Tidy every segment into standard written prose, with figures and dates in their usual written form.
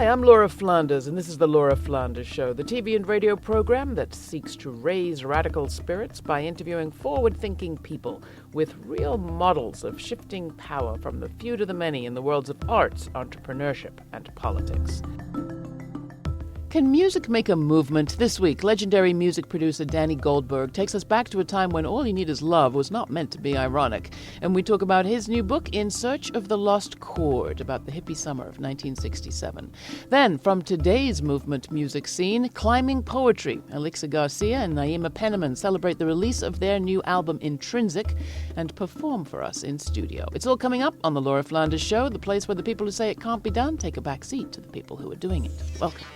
Hi, I'm Laura Flanders, and this is The Laura Flanders Show, the TV and radio program that seeks to raise radical spirits by interviewing forward-thinking people with real models of shifting power from the few to the many in the worlds of arts, entrepreneurship, and politics. Can music make a movement? This week, legendary music producer Danny Goldberg takes us back to a time when All You Need Is Love was not meant to be ironic. And we talk about his new book, In Search of the Lost Chord, about the hippie summer of 1967. Then, from today's movement music scene, climbing PoeTree. Alixa, Garcia and Naima Penniman celebrate the release of their new album, Intrinsic, and perform for us in studio. It's all coming up on The Laura Flanders Show, the place where the people who say it can't be done take a back seat to the people who are doing it. Welcome.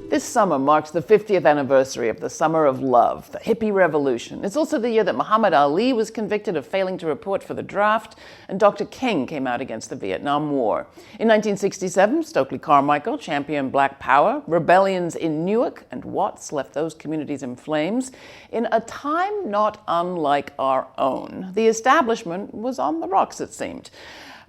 This summer marks the 50th anniversary of the Summer of Love, the hippie revolution. It's also the year that Muhammad Ali was convicted of failing to report for the draft, and Dr. King came out against the Vietnam War. In 1967, Stokely Carmichael championed Black Power, rebellions in Newark and Watts left those communities in flames. In a time not unlike our own, the establishment was on the rocks, it seemed.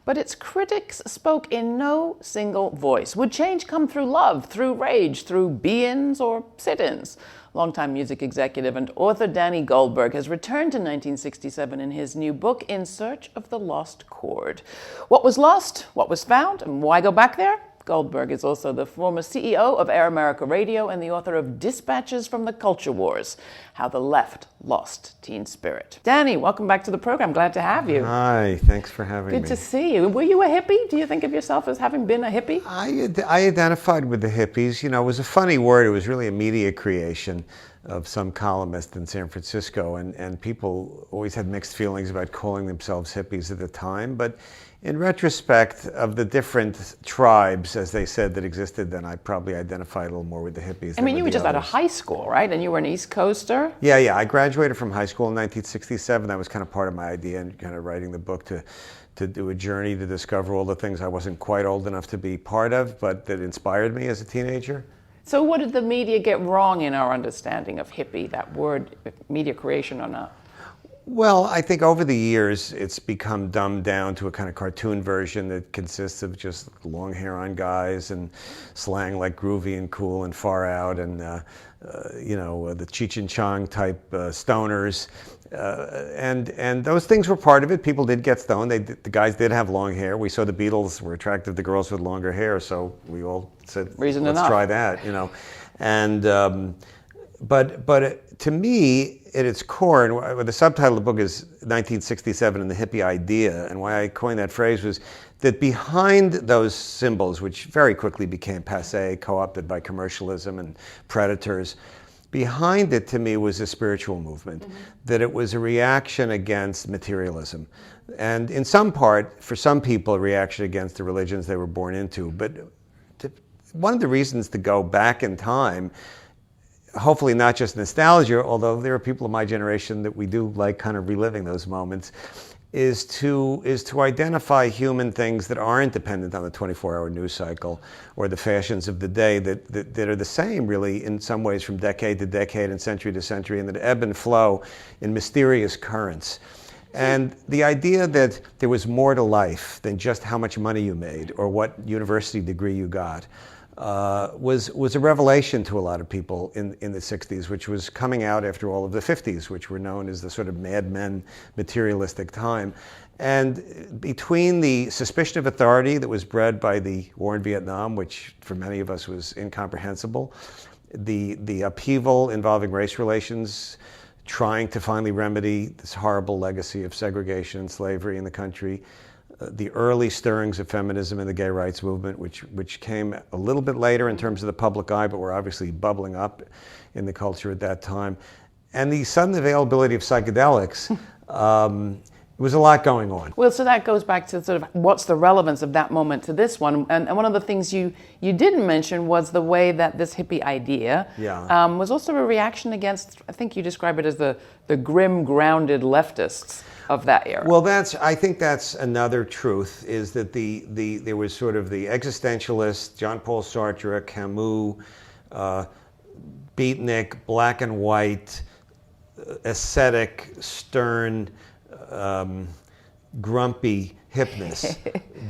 But its critics spoke in no single voice. Would change come through love, through rage, through be-ins or sit-ins? Longtime music executive and author Danny Goldberg has returned to 1967 in his new book, In Search of the Lost Chord. What was lost, what was found, and why go back there? Goldberg is also the former CEO of Air America Radio and the author of Dispatches from the Culture Wars, How the Left Lost Teen Spirit. Danny, welcome back to the program. Glad to have you. Hi, thanks for having me. Good to see you. Were you a hippie? Do you think of yourself as having been a hippie? I identified with the hippies. You know, it was a funny word. It was really a media creation of some columnist in San Francisco, and people always had mixed feelings about calling themselves hippies at the time. But in retrospect, of the different tribes, as they said, that existed then, I probably identified a little more with the hippies. I mean, you were just out of high school, right? And you were an East Coaster? Yeah. I graduated from high school in 1967. That was kind of part of my idea in kind of writing the book, to do a journey to discover all the things I wasn't quite old enough to be part of, but that inspired me as a teenager. So what did the media get wrong in our understanding of hippie, that word, media creation or not? Well, I think over the years, it's become dumbed down to a kind of cartoon version that consists of just long hair on guys and slang like groovy and cool and far out and, the Cheech and Chong type stoners. And those things were part of it. People did get stoned. The guys did have long hair. We saw the Beatles were attracted to girls with longer hair, so we all said, let's try that, you know. And but to me, at its core, and the subtitle of the book is 1967 and the hippie idea, and why I coined that phrase was that behind those symbols, which very quickly became passé, co-opted by commercialism and predators, behind it to me was a spiritual movement, that it was a reaction against materialism. And in some part, for some people, a reaction against the religions they were born into. But one of the reasons to go back in time, hopefully not just nostalgia, although there are people of my generation that we do like kind of reliving those moments, is to identify human things that aren't dependent on the 24-hour news cycle or the fashions of the day, that are the same really in some ways from decade to decade and century to century, and that ebb and flow in mysterious currents. And the idea that there was more to life than just how much money you made or what university degree you got was a revelation to a lot of people in the 60s, which was coming out after all of the 50s, which were known as the sort of Mad Men materialistic time. And between the suspicion of authority that was bred by the war in Vietnam, which for many of us was incomprehensible, the upheaval involving race relations, trying to finally remedy this horrible legacy of segregation and slavery in the country, the early stirrings of feminism and the gay rights movement, which came a little bit later in terms of the public eye, but were obviously bubbling up in the culture at that time. And the sudden availability of psychedelics, there was a lot going on. Well, so that goes back to sort of what's the relevance of that moment to this one. And one of the things you didn't mention was the way that this hippie idea was also a reaction against, I think you describe it as the grim, grounded leftists of that era. Well, I think that's another truth, is that there was sort of the existentialist, Jean-Paul Sartre, Camus, beatnik, black and white, ascetic, stern, grumpy hipness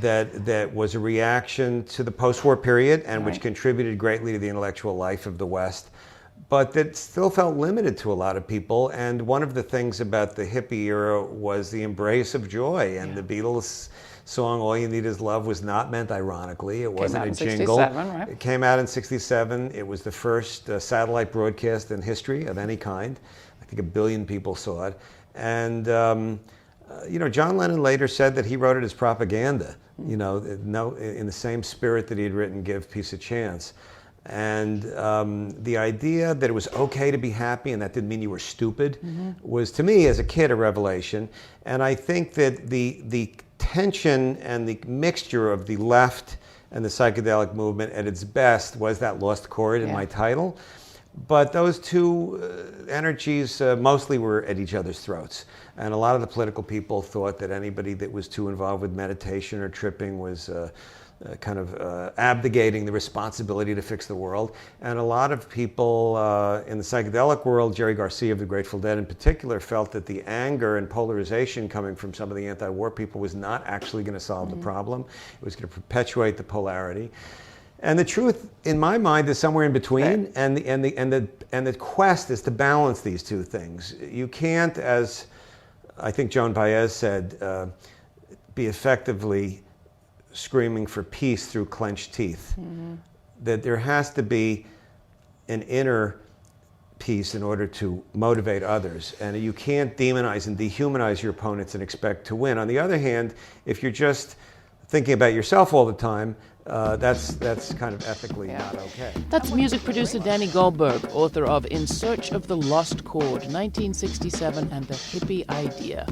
that was a reaction to the post-war period and which contributed greatly to the intellectual life of the West, but that still felt limited to a lot of people. And one of the things about the hippie era was the embrace of joy. And the Beatles song "All You Need Is Love" was not meant ironically. It wasn't a jingle. Right? It came out in '67. It was the first satellite broadcast in history of any kind. I think 1 billion people saw it. And John Lennon later said that he wrote it as propaganda. In the same spirit that he had written "Give Peace a Chance." And the idea that it was okay to be happy and that didn't mean you were stupid was, to me, as a kid, a revelation. And I think that the tension and the mixture of the left and the psychedelic movement at its best was that Lost Chord in my title. But those two energies mostly were at each other's throats. And a lot of the political people thought that anybody that was too involved with meditation or tripping was abdicating the responsibility to fix the world. And a lot of people in the psychedelic world, Jerry Garcia of the Grateful Dead in particular, felt that the anger and polarization coming from some of the anti-war people was not actually going to solve the problem. It was going to perpetuate the polarity. And the truth, in my mind, is somewhere in between. And the quest is to balance these two things. You can't, as I think Joan Baez said, be effectively screaming for peace through clenched teeth. That there has to be an inner peace in order to motivate others. And you can't demonize and dehumanize your opponents and expect to win. On the other hand, if you're just thinking about yourself all the time, that's kind of ethically not okay. That's music producer Danny Goldberg, author of In Search of the Lost Chord, 1967, and The Hippie Idea.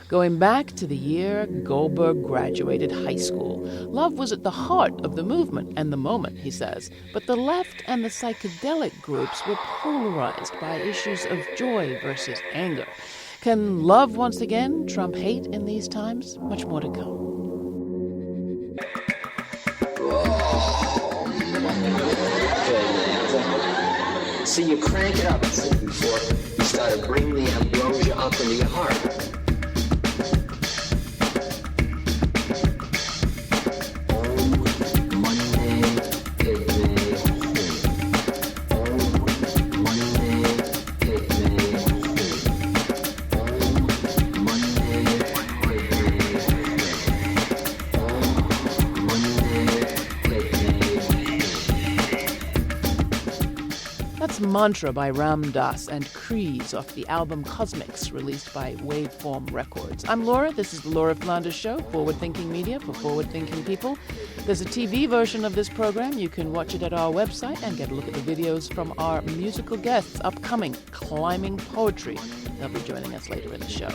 Going back to the year Goldberg graduated high school, love was at the heart of the movement and the moment, he says. But the left and the psychedelic groups were polarized by issues of joy versus anger. Can love once again trump hate in these times? Much more to come. So you crank it up before you start to bring the ambrosia up into your heart. Mantra by Ram Dass and Kriese off the album Cosmix, released by Waveform Records. I'm Laura. This is the Laura Flanders Show, forward-thinking media for forward-thinking people. There's a TV version of this program. You can watch it at our website and get a look at the videos from our musical guests upcoming, Climbing PoeTree. They'll be joining us later in the show.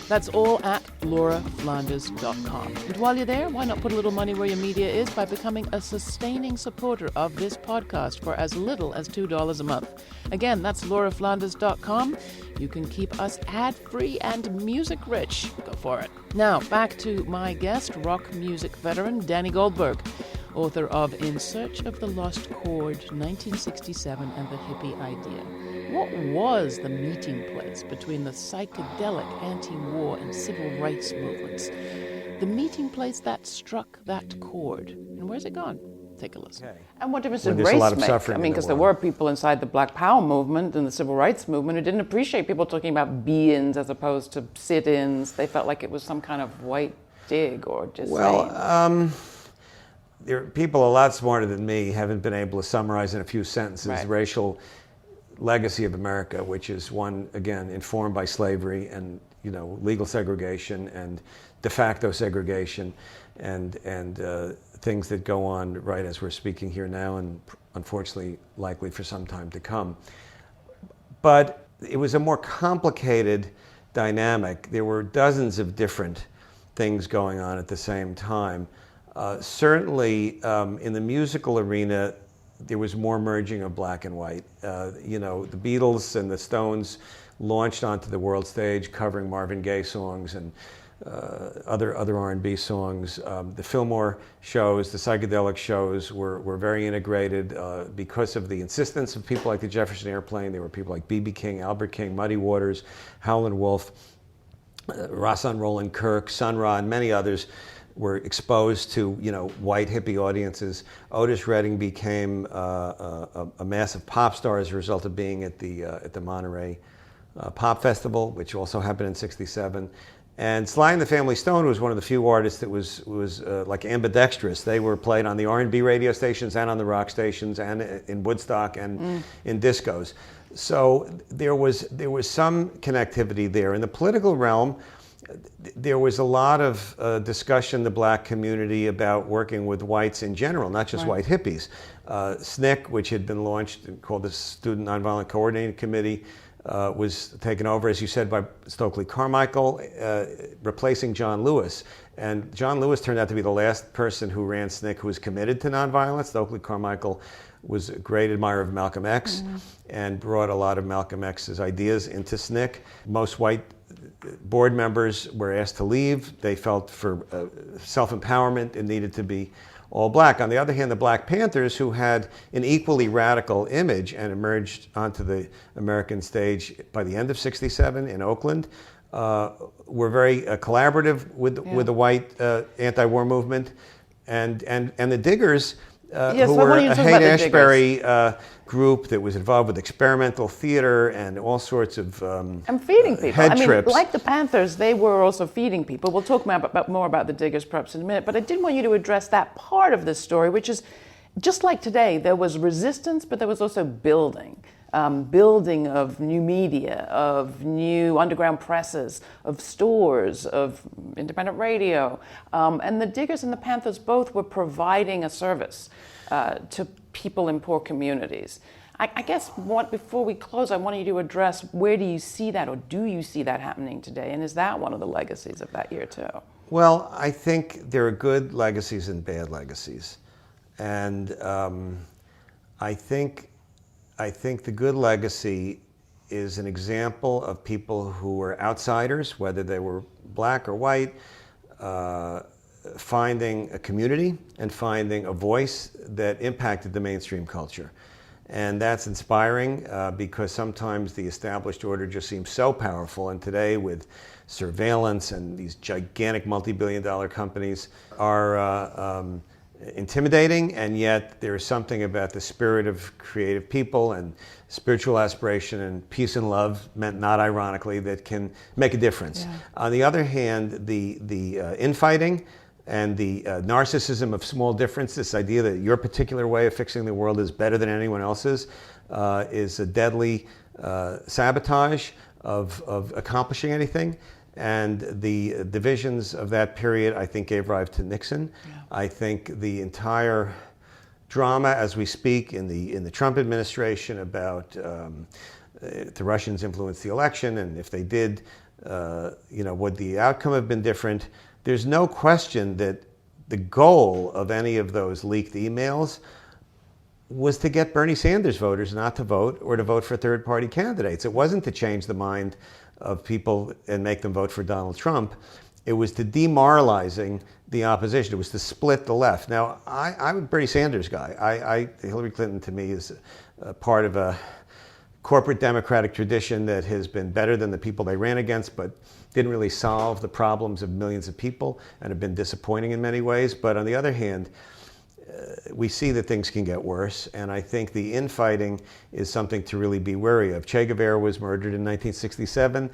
That's all at lauraflanders.com. And while you're there, why not put a little money where your media is by becoming a sustaining supporter of this podcast for as little as $2 a month. Again, that's lauraflanders.com. You can keep us ad-free and music-rich. Go for it. Now, back to my guest, rock music veteran Danny Goldberg, author of In Search of the Lost Chord, 1967, and The Hippie Idea. What was the meeting place between the psychedelic anti-war and civil rights movements? The meeting place that struck that chord. And where's it gone? Take a listen. Okay. And what difference did race make? I mean, because there were people inside the Black Power movement and the civil rights movement who didn't appreciate people talking about be-ins as opposed to sit-ins. They felt like it was some kind of white dig or just there are people a lot smarter than me haven't been able to summarize in a few sentences racial legacy of America, which is one, again, informed by slavery and, legal segregation and de facto segregation and things that go on right as we're speaking here now and unfortunately likely for some time to come. But it was a more complicated dynamic. There were dozens of different things going on at the same time. Certainly in the musical arena, there was more merging of black and white. The Beatles and the Stones launched onto the world stage covering Marvin Gaye songs and other R&B songs. The Fillmore shows, the psychedelic shows were very integrated because of the insistence of people like the Jefferson Airplane. There were people like B.B. King, Albert King, Muddy Waters, Howlin' Wolf. Rahsaan Roland Kirk, Sun Ra, and many others were exposed to, white hippie audiences. Otis Redding became a massive pop star as a result of being at the Monterey Pop Festival, which also happened in '67. And Sly and the Family Stone was one of the few artists that was like ambidextrous. They were played on the R&B radio stations and on the rock stations and in Woodstock and in discos. So there was some connectivity there. In the political realm, there was a lot of discussion in the black community about working with whites in general, not just white hippies. SNCC, which had been launched, called the Student Nonviolent Coordinating Committee, was taken over, as you said, by Stokely Carmichael, replacing John Lewis. And John Lewis turned out to be the last person who ran SNCC who was committed to nonviolence. Stokely Carmichael was a great admirer of Malcolm X and brought a lot of Malcolm X's ideas into SNCC. Most white board members were asked to leave. They felt for self-empowerment it needed to be all black. On the other hand, the Black Panthers, who had an equally radical image and emerged onto the American stage by the end of '67 in Oakland, were very collaborative with the white anti-war movement, and the Diggers, who were a Haight-Ashbury group that was involved with experimental theater and all sorts of and feeding people. head trips. Like the Panthers, they were also feeding people. We'll talk more about the Diggers perhaps in a minute, but I did want you to address that part of this story, which is, just like today, there was resistance, but there was also building. Building of new media, of new underground presses, of stores, of independent radio. And the Diggers and the Panthers both were providing a service to people in poor communities. I guess before we close, I wanted you to address, where do you see that, or do you see that happening today? And is that one of the legacies of that year too? Well, I think there are good legacies and bad legacies. And I think the good legacy is an example of people who were outsiders, whether they were black or white, finding a community and finding a voice that impacted the mainstream culture. And that's inspiring because sometimes the established order just seems so powerful. And today, with surveillance and these gigantic multi-billion-dollar companies, are intimidating, and yet there is something about the spirit of creative people and spiritual aspiration and peace and love, meant not ironically, that can make a difference. Yeah. On the other hand, the infighting and the narcissism of small difference, this idea that your particular way of fixing the world is better than anyone else's, is a deadly sabotage of accomplishing anything. And the divisions of that period, I think, gave rise to Nixon. Yeah. I think the entire drama as we speak in the Trump administration about the Russians influenced the election, and if they did, would the outcome have been different? There's no question that the goal of any of those leaked emails was to get Bernie Sanders voters not to vote, or to vote for third-party candidates. It wasn't to change the mind of people and make them vote for Donald Trump. It was to demoralizing the opposition. It was to split the left. Now, I'm a Bernie Sanders guy. Hillary Clinton, to me, is a part of a corporate Democratic tradition that has been better than the people they ran against, but didn't really solve the problems of millions of people and have been disappointing in many ways. But on the other hand, we see that things can get worse, and I think the infighting is something to really be wary of. Che Guevara was murdered in 1967.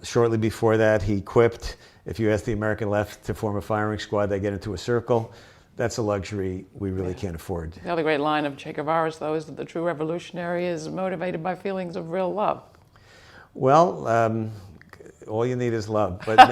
Shortly before that, he quipped, if you ask the American left to form a firing squad, they get into a circle. That's a luxury we really can't afford. The other great line of Che Guevara's, though, is that the true revolutionary is motivated by feelings of real love. Well, all you need is love, but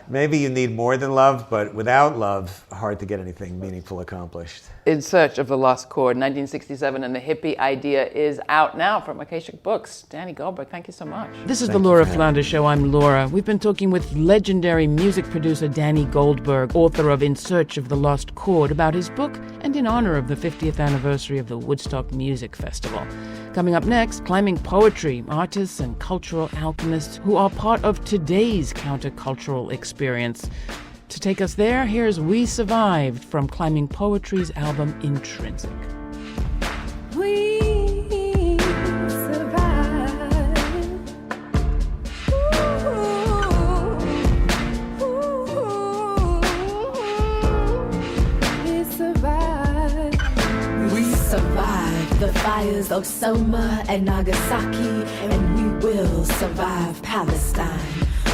maybe you need more than love, but without love, hard to get anything meaningful accomplished. In Search of the Lost Chord, 1967, and the hippie idea is out now from Akashic Books. Danny Goldberg, thank you so much. This is the Laura Flanders Show. I'm Laura. We've been talking with legendary music producer Danny Goldberg, author of In Search of the Lost Chord, about his book and in honor of the 50th anniversary of the Woodstock Music Festival. Coming up next, Climbing PoeTree, artists and cultural alchemists who are part of today's countercultural experience. To take us there, here's We Survived from Climbing PoeTree's album Intrinsic. We survived. Ooh. the fires of Selma and Nagasaki, and we will survive Palestine.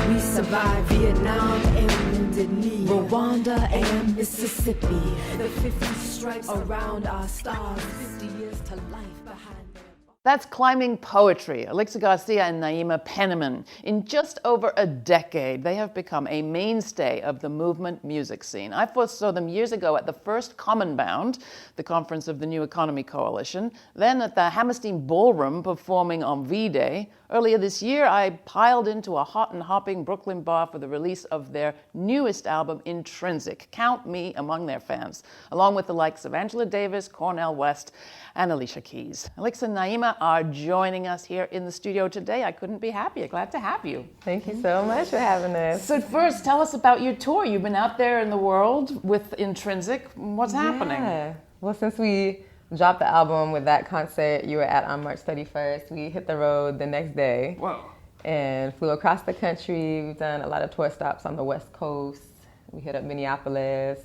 We survived Vietnam and Wounded Knee, Rwanda and Mississippi. The 50 stripes around our stars, 50 years to life behind them. That's Climbing PoeTree, Alixa Garcia and Naima Penniman. In just over a decade, they have become a mainstay of the movement music scene. I first saw them years ago at the first Common Bound, the conference of the New Economy Coalition, then at the Hammerstein Ballroom performing on V-Day. Earlier this year, I piled into a hot and hopping Brooklyn bar for the release of their newest album, Intrinsic. Count me among their fans, along with the likes of Angela Davis, Cornel West, and Alicia Keys. Alixa and Naima are joining us here in the studio today. I couldn't be happier. Glad to have you. Thank you so much for having us. So first, tell us about your tour. You've been out there in the world with Intrinsic. What's happening? Well, since we dropped the album with that concert you were at on March 31st, we hit the road the next day. Whoa. And flew across the country. We've done a lot of tour stops on the West Coast. We hit up Minneapolis,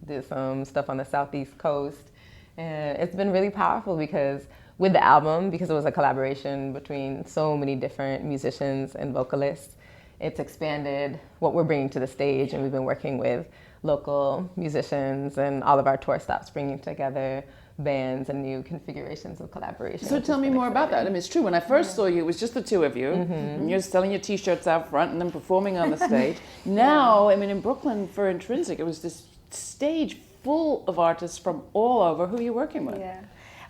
did some stuff on the Southeast Coast. And it's been really powerful because with the album, because it was a collaboration between so many different musicians and vocalists, it's expanded what we're bringing to the stage, and we've been working with local musicians and all of our tour stops, bringing together bands and new configurations of collaboration. So tell me more about that. I mean, it's true. When I first saw you, it was just the two of you, and you're selling your T-shirts out front and then performing on the stage. Now, I mean, in Brooklyn for Intrinsic, it was this stage full of artists from all over. Who are you working with? Yeah.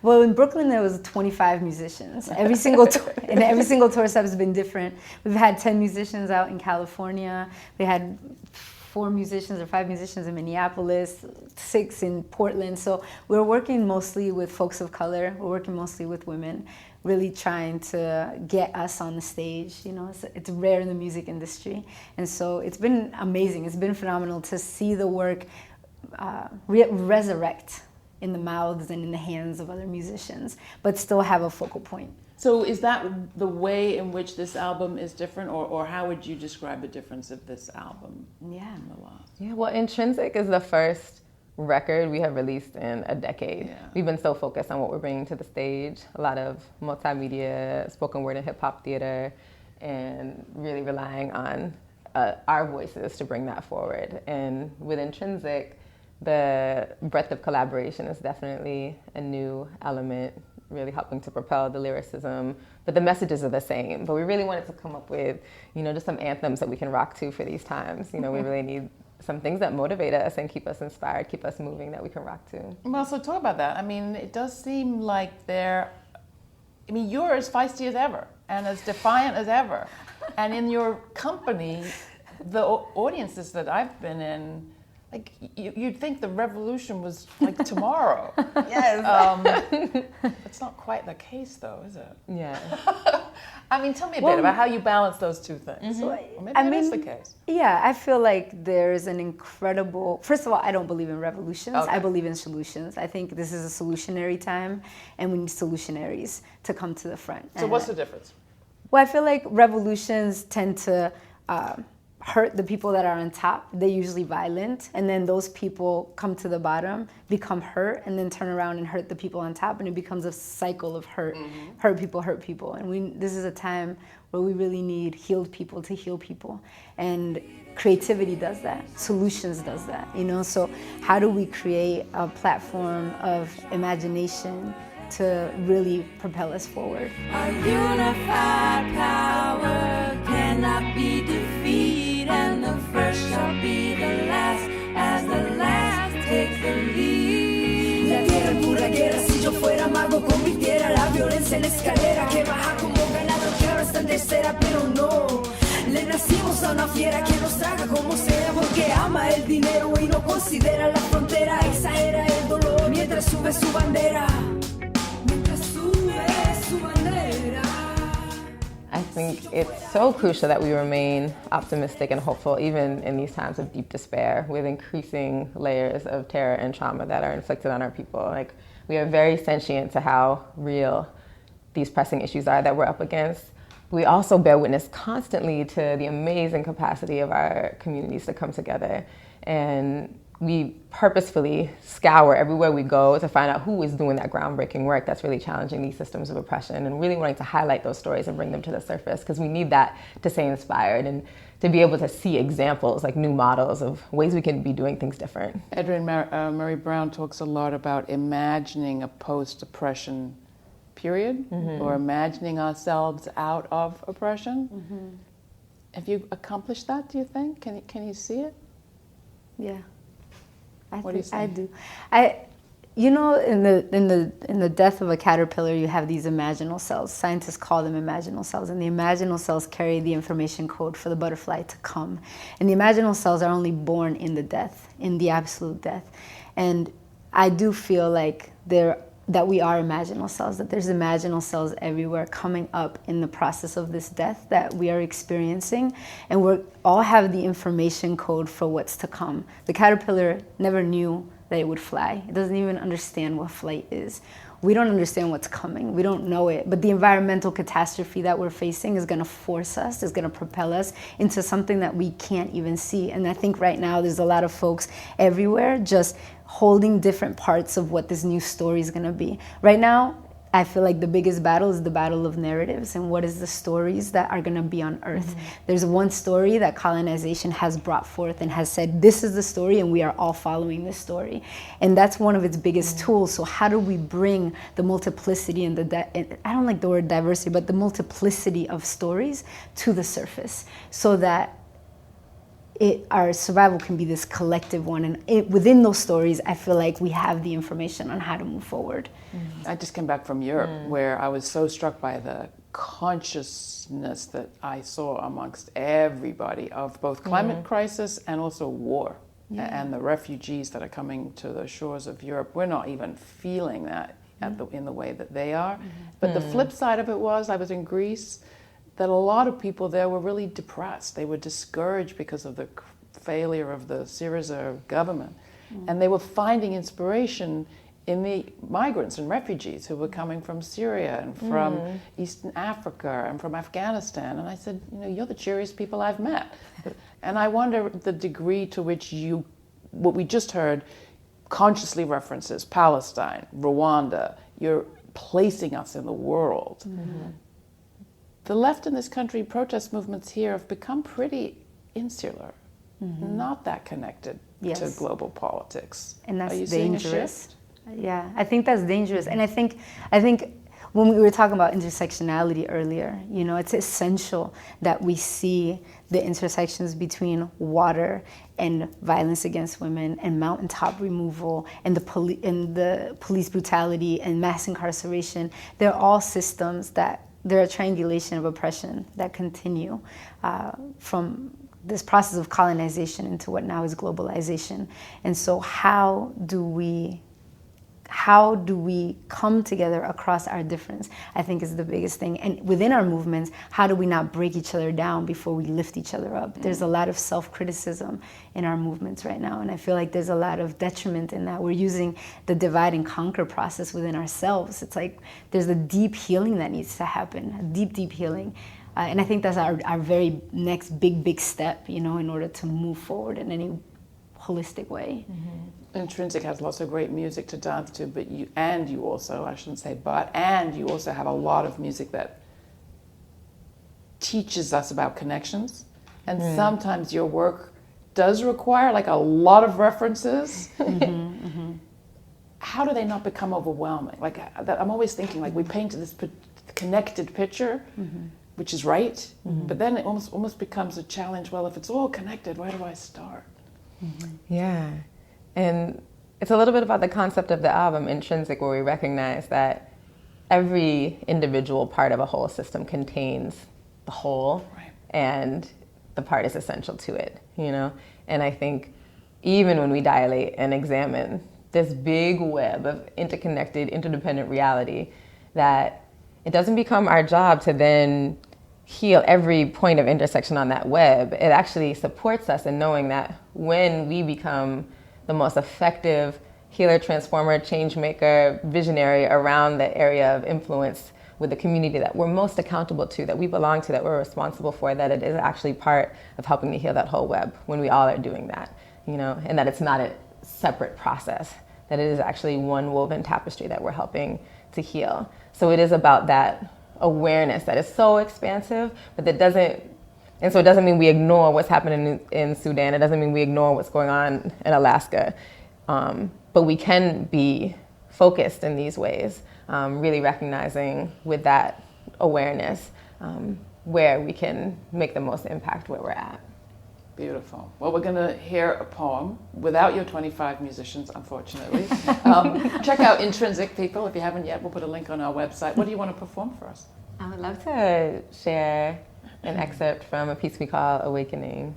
Well, in Brooklyn, there was 25 musicians. Every single tour, and every single tour step has been different. We've had 10 musicians out in California. We had 4 musicians or 5 musicians in Minneapolis, 6 in Portland. So we're working mostly with folks of color. We're working mostly with women, really trying to get us on the stage. You know, it's rare in the music industry. And so it's been amazing. It's been phenomenal to see the work resurrect in the mouths and in the hands of other musicians, but still have a focal point. So is that the way in which this album is different, or how would you describe the difference of this album and the last? Yeah, well, Intrinsic is the first record we have released in a decade. Yeah. We've been so focused on what we're bringing to the stage, a lot of multimedia, spoken word and hip hop theater, and really relying on our voices to bring that forward. And with Intrinsic, the breadth of collaboration is definitely a new element, really helping to propel the lyricism, but the messages are the same. But we really wanted to come up with, just some anthems that we can rock to for these times. We really need some things that motivate us and keep us inspired, keep us moving, that we can rock to. Well, so talk about that. I mean, it does seem like you're as feisty as ever and as defiant as ever. And in your company, the audiences that I've been in, like, you'd think the revolution was like tomorrow. Yes. It's not quite the case, though, is it? Yeah. I mean, tell me a bit about how you balance those two things. Or maybe it is the case. Yeah, I feel like there's an incredible... First of all, I don't believe in revolutions. Okay. I believe in solutions. I think this is a solutionary time, and we need solutionaries to come to the front. So what's the difference? Well, I feel like revolutions tend to hurt the people that are on top. They're usually violent, and then those people come to the bottom, become hurt, and then turn around and hurt the people on top, and it becomes a cycle of hurt. Hurt people. And this is a time where we really need healed people to heal people. And creativity does that. Solutions does that, So how do we create a platform of imagination to really propel us forward? Our unified power cannot be defeated, and the first shall be the last, as the last takes the lead. La guerra es pura guerra, si yo fuera mago convirtiera la violencia en escalera que baja como ganador, que ahora está en tercera, pero no. Le nacimos a una fiera que nos traga como sea, porque ama el dinero y no considera la frontera, exagera el dolor mientras sube su bandera. I think it's so crucial that we remain optimistic and hopeful, even in these times of deep despair, with increasing layers of terror and trauma that are inflicted on our people. Like, we are very sentient to how real these pressing issues are that we're up against. We also bear witness constantly to the amazing capacity of our communities to come together. And we purposefully scour everywhere we go to find out who is doing that groundbreaking work that's really challenging these systems of oppression, and really wanting to highlight those stories and bring them to the surface, because we need that to stay inspired and to be able to see examples, like new models of ways we can be doing things different. Edwin Murray Brown talks a lot about imagining a post-oppression period, or imagining ourselves out of oppression. Have you accomplished that, do you think? Can you see it? Yeah. What do you say? I do. You know, in the death of a caterpillar, you have these imaginal cells. Scientists call them imaginal cells, and the imaginal cells carry the information code for the butterfly to come. And the imaginal cells are only born in the death, in the absolute death. And I do feel like that we are imaginal cells, that there's imaginal cells everywhere coming up in the process of this death that we are experiencing, and we all have the information code for what's to come. The caterpillar never knew that it would fly. It doesn't even understand what flight is. We don't understand what's coming. We don't know it. But the environmental catastrophe that we're facing is going to force us, is going to propel us into something that we can't even see. And I think right now there's a lot of folks everywhere just holding different parts of what this new story is going to be. Right now, I feel like the biggest battle is the battle of narratives, and what is the stories that are going to be on Earth. There's one story that colonization has brought forth and has said, this is the story and we are all following this story. And that's one of its biggest tools. So how do we bring the multiplicity and I don't like the word diversity, but the multiplicity of stories to the surface, so that our survival can be this collective one. And within those stories, I feel like we have the information on how to move forward. I just came back from Europe, where I was so struck by the consciousness that I saw amongst everybody of both climate crisis and also war. And the refugees that are coming to the shores of Europe. We're not even feeling that in the way that they are. But the flip side of it was, I was in Greece, that a lot of people there were really depressed. They were discouraged because of the failure of the Syriza government. And they were finding inspiration in the migrants and refugees who were coming from Syria and from Eastern Africa and from Afghanistan. And I said, you're the cheeriest people I've met. And I wonder the degree to which what we just heard, consciously references Palestine, Rwanda, you're placing us in the world. The left in this country, protest movements here have become pretty insular, not that connected to global politics. And that's Are you dangerous. seeing a shift? Yeah, I think that's dangerous. And I think when we were talking about intersectionality earlier, it's essential that we see the intersections between water and violence against women and mountaintop removal and the police brutality and mass incarceration. They're all systems they're a triangulation of oppression that continue from this process of colonization into what now is globalization. And so how do we come together across our difference, I think, is the biggest thing. And within our movements, how do we not break each other down before we lift each other up? There's a lot of self-criticism in our movements right now, and I feel like there's a lot of detriment in that. We're using the divide and conquer process within ourselves. It's like there's a deep healing that needs to happen, a deep, deep healing. And I think that's our very next big step, in order to move forward in any holistic way. Intrinsic has lots of great music to dance to, but you also have a lot of music that teaches us about connections. And sometimes your work does require like a lot of references. How do they not become overwhelming? Like I'm always thinking, like we painted this connected picture, which is right, but then it almost becomes a challenge. Well, if it's all connected, where do I start? Yeah. And it's a little bit about the concept of the album, Intrinsic, where we recognize that every individual part of a whole system contains the whole, and the part is essential to it, And I think even when we dilate and examine this big web of interconnected, interdependent reality, that it doesn't become our job to then heal every point of intersection on that web. It actually supports us in knowing that when we become the most effective healer, transformer, change maker, visionary around the area of influence with the community that we're most accountable to, that we belong to, that we're responsible for, that it is actually part of helping to heal that whole web when we all are doing that, and that it's not separate process, that it is actually one woven tapestry that we're helping to heal. So it is about that awareness that is so expansive, but that doesn't, and so it doesn't mean we ignore what's happening in Sudan. It doesn't mean we ignore what's going on in Alaska. But we can be focused in these ways, really recognizing with that awareness where we can make the most impact where we're at. Beautiful. Well, we're going to hear a poem without your 25 musicians, unfortunately. Check out Intrinsic, people, if you haven't yet. We'll put a link on our website. What do you want to perform for us? I would love to share an excerpt from a piece we call Awakening.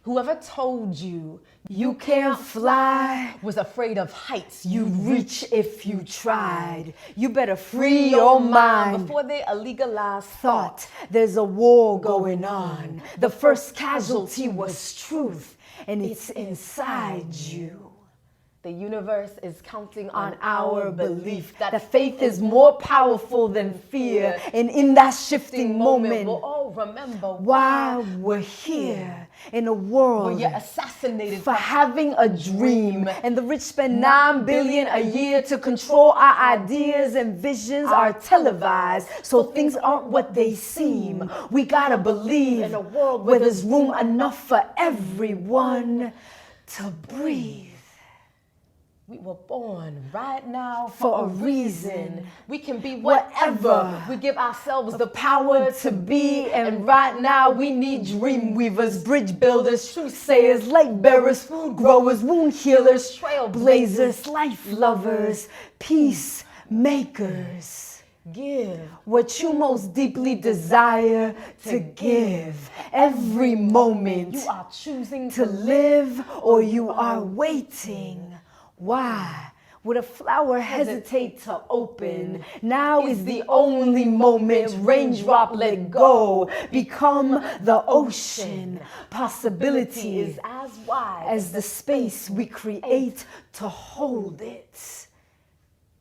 Whoever told you you can't fly was afraid of heights you'd reach if you tried. You better free your mind before they illegalize thought. There's a war going on. The first casualty was truth, and it's inside you. The universe is counting on our belief that faith is more powerful than fear. And in that shifting moment, we'll all remember why we're here in a world where you're assassinated for having a dream. And the rich spend $9 billion a year to control our ideas, and visions are televised, so things aren't what they seem. We gotta believe in a world where there's room enough for everyone to breathe. We were born right now for a reason. We can be whatever. We give ourselves the power to be. And right now we need dream weavers, bridge builders, truth sayers, light bearers, food growers, wound healers, trailblazers, life lovers, peace makers. Give what you most deeply desire to give. Every moment you are choosing to live, or you are waiting. Why would a flower hesitate to open? Now is the only moment. Raindrop, let go. Become the ocean. Possibility is as wide as the space we create to hold it.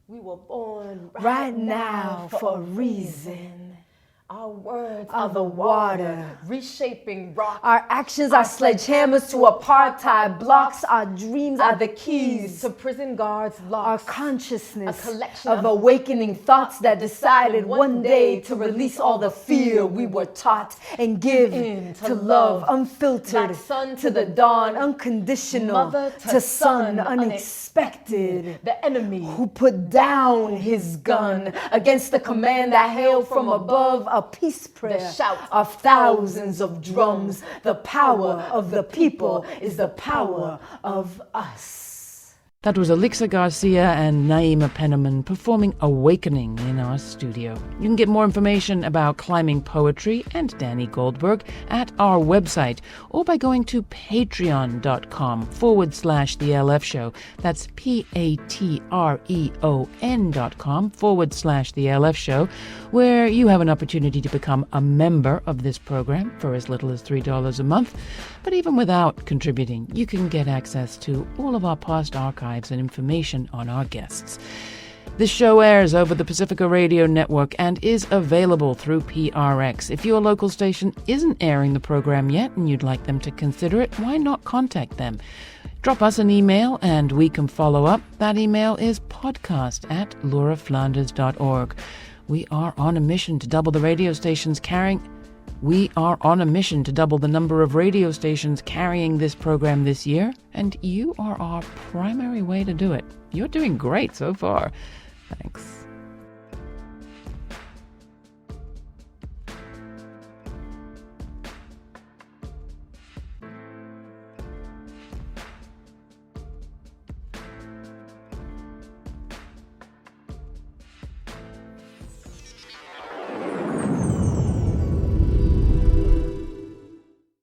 We were born right now for a reason. Our words are the water, reshaping rock. Our actions are sledgehammers to apartheid blocks. Our dreams are the keys to prison guards' locks. Our consciousness, a collection of awakening thoughts that decided one day to release all the fear we were taught and give in to love, unfiltered, sun to the dawn, unconditional, mother to son, unexpected. The enemy who put down his gun against the command that hailed from above. A peace prayer, the shout of thousands of drums. The power of the people is the power of us. That was Alixa Garcia and Naima Penniman performing Awakening in our studio. You can get more information about climbing PoeTree and Danny Goldberg at our website, or by going to patreon.com/The LF Show. That's patreon.com/The LF Show, where you have an opportunity to become a member of this program for as little as $3 a month. But even without contributing, you can get access to all of our past archives and information on our guests. This show airs over the Pacifica Radio Network and is available through PRX. If your local station isn't airing the program yet and you'd like them to consider it, why not contact them? Drop us an email and we can follow up. That email is podcast@lauraflanders.org. We are on a mission to double the number of radio stations carrying this program this year, and you are our primary way to do it. You're doing great so far. Thanks.